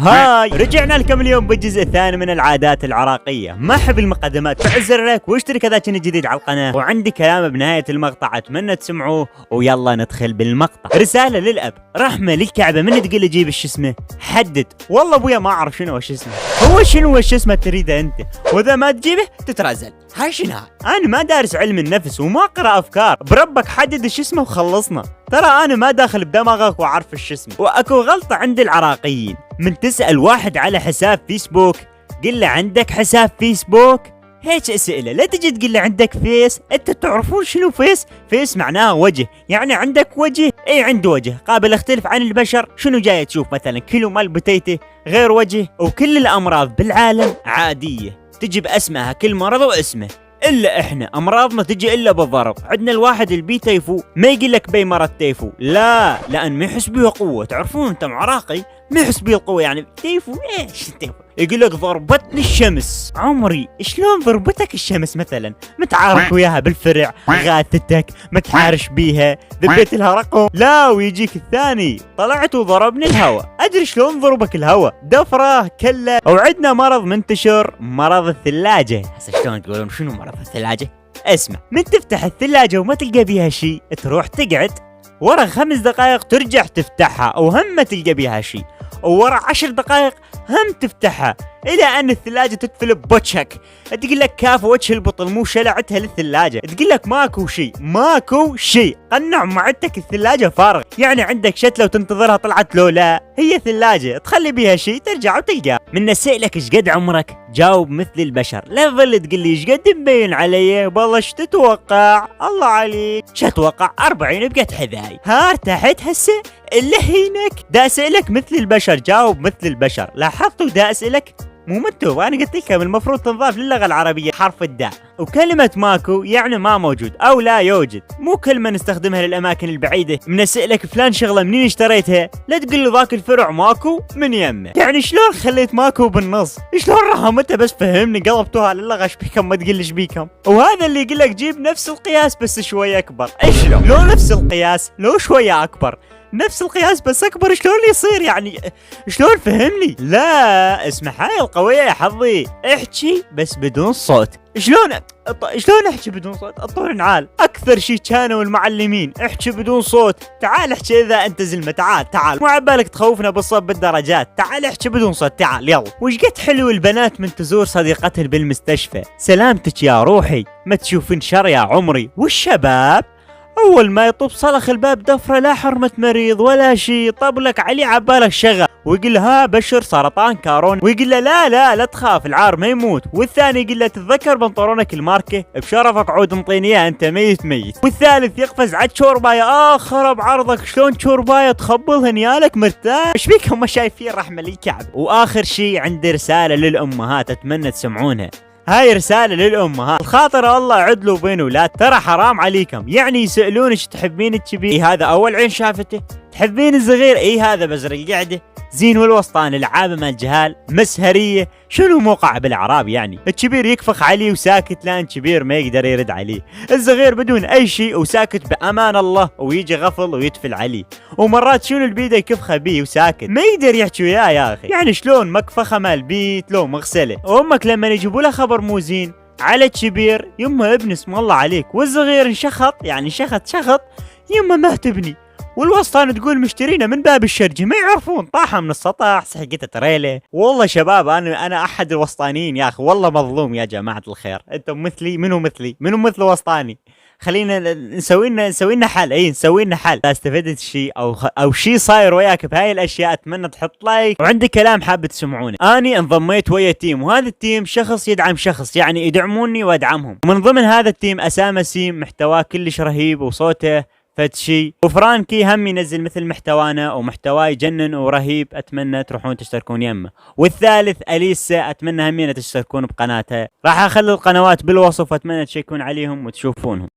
هاي رجعنا لكم اليوم بالجزء الثاني من العادات العراقية. ما احب المقدمات، فعل زر لايك واشترك اذا كنت جديد على القناة، وعندي كلام بنهاية المقطع اتمنى تسمعوه. ويلا ندخل بالمقطع. رسالة للأب: رحمة للكعبة من تقول اجيب الش اسمه؟ حدد. والله ابويا ما اعرف شنو وش اسمه. هو شنو وش اسمه تريده انت، واذا ما تجيبه تترازل. هاي شنو هاي؟ انا ما دارس علم النفس وما اقرا افكار، بربك حدد ايش اسمه وخلصنا. ترى انا ما داخل بدماغك واعرف ايش اسمه. واكو غلطة عند العراقيين، من تسأل واحد على حساب فيسبوك قل له عندك حساب فيسبوك؟ هيك اسئلة، لا تجي تقول له عندك فيس. انت تعرفون شنو فيس؟ فيس معناه وجه، يعني عندك وجه. اي عنده وجه قابل يختلف عن البشر. شنو جاي تشوف مثلا كيلو مال بتيته غير وجه؟ وكل الامراض بالعالم عادية تجي باسمها، كل مرض واسمه. الا احنا امراضنا تجي الا بالضرب. عندنا الواحد البي تيفو ما يقول لك بي مرض تيفو، لا لان ما يحس بيه قوه. تعرفون انتم عراقي ما يحس بيه القوه، يعني تيفو ايش تيفو؟ يقول لك ضربتني الشمس. عمري شلون ضربتك الشمس مثلا؟ متعارك وياها بالفرع، غاثتك متحارش بيها، ذبيت لها رقم. لا ويجيك الثاني طلعت وضربني الهواء. ادري شلون ضربك الهواء؟ دفره كله. وعندنا مرض منتشر، مرض الثلاجه. هسه شلون تقولون شنو مرض الثلاجه؟ اسمع، من تفتح الثلاجه وما تلقى بيها شيء تروح تقعد، ورا 5 دقائق ترجع تفتحها وهم ما تلقى بيها شيء، وورا 10 دقائق هم تفتحها، الى ان الثلاجه تتفل بوجهك. تقول لك كاف وجه البطل مو شلعتها للثلاجه. تقول لك ماكو شيء، ماكو شيء. قنع معدتك الثلاجه فارغ، يعني عندك شتله وتنتظرها طلعت لو لا. هي ثلاجه تخلي بيها شيء ترجع وتلقاه. من اسالك ايش قد عمرك؟ جاوب مثل البشر، لا تظل تقول لي ايش قد مبين علي. والله ايش تتوقع؟ الله عليك شو اتوقع؟ 40 بقت حذاي. ها ارتحت هسه؟ اللي هينك دا اسالك مثل البشر، جاوب مثل البشر. لاحظتوا دا اسالك مو مكتوب، انا قلت لكم المفروض تنضاف للغه العربيه حرف الداء. وكلمه ماكو يعني ما موجود او لا يوجد، مو كلمه نستخدمها للاماكن البعيده. من اسالك فلان شغله منين اشتريتها؟ لا تقول لي ذاك الفرع ماكو من يمه. يعني شلون خليت ماكو بالنص؟ شلون رحمتها؟ بس فهمني، قلبتوها للغه. ايش بيكم ما تقول ايش بيكم؟ وهذا اللي يقول لك جيب نفس القياس بس شويه اكبر. ايش لو نفس القياس لو شويه اكبر، نفس القياس بس اكبر شلون يصير يعني؟ شلون فهمني؟ لا اسمع، هاي القويه يا حظي. احكي بس بدون صوت. شلون احكي بدون صوت؟ الطور نعال اكثر شيء كانوا المعلمين احكي بدون صوت. تعال احكي اذا انت زلمه، تعال مو عبالك تخوفنا بالصوت بالدرجات. تعال احكي بدون صوت، تعال يلا. وش قد حلو البنات من تزور صديقتها بالمستشفى. سلامتك يا روحي، ما تشوفين شر يا عمري. والشباب اول ما يطب صلخ الباب دفره، لا حرمة مريض ولا شيء، طب لك علي عبالك شغل ويقول ها بشر سرطان كارون، ويقول له لا تخاف العار ما يموت. والثاني يقول له تتذكر بنطلونك الماركه بشرفك عود انطيني انت ميت. والثالث يقفز عد شوربايه، خرب عرضك شلون شوربايه تخبلها نيالك مرتاح. ايش بيكم ما شايفين رحمه للكعب؟ واخر شيء عندي رساله للامهات اتمنى تسمعونها. هاي رسالة للأمهات، الخاطر الله عدلوا بين ولاد. ترى حرام عليكم، يعني يسألونك تحبين الكبير؟ اي هذا أول عين شافته. تحبين الصغير؟ اي هذا بزر القعدة. زين والوسطان العابة مال جهال مسهرية. شنو موقع بالأعراب يعني؟ الكبير يكفخ عليه وساكت لان كبير ما يقدر يرد عليه. الصغير بدون أي شيء وساكت بأمان الله، ويجي غفل ويتفل عليه. ومرات شنو البيده يكفخه بيه وساكت ما يقدر يحكي وياه يا أخي. يعني شلون مكفخه مال بيت لو مغسلة. وأمك لما يجيبوا له خبر مو زين على الكبير، يمه ابن اسم الله عليك. والصغير انشخط يعني شخط يمه ما تبني. والوسطان تقول مشترينا من باب الشرجي، ما يعرفون طاحه من السطح سحقته تريله. والله شباب انا احد الوسطانيين يا اخي، والله مظلوم يا جماعه الخير. انتم مثلي، منو مثل وسطاني؟ خلينا نسوي لنا حل. نسوي لنا حل. اذا استفدت شيء او شيء صاير وياك بهاي الاشياء اتمنى تحط لايك. وعندي كلام حاب تسمعونه. اني انضميت ويا تيم، وهذا التيم شخص يدعم شخص، يعني يدعموني وادعمهم. ومن ضمن هذا التيم اسامه سيم، محتواه كلش رهيب وصوته فتشي. وفرانكي هم ينزل مثل محتوانا ومحتواه يجنن ورهيب، اتمنى تروحون تشتركون يمه. والثالث اليسا، اتمنى همين تشتركون بقناتها. راح اخلي القنوات بالوصف، اتمنى تشيكون عليهم وتشوفونهم.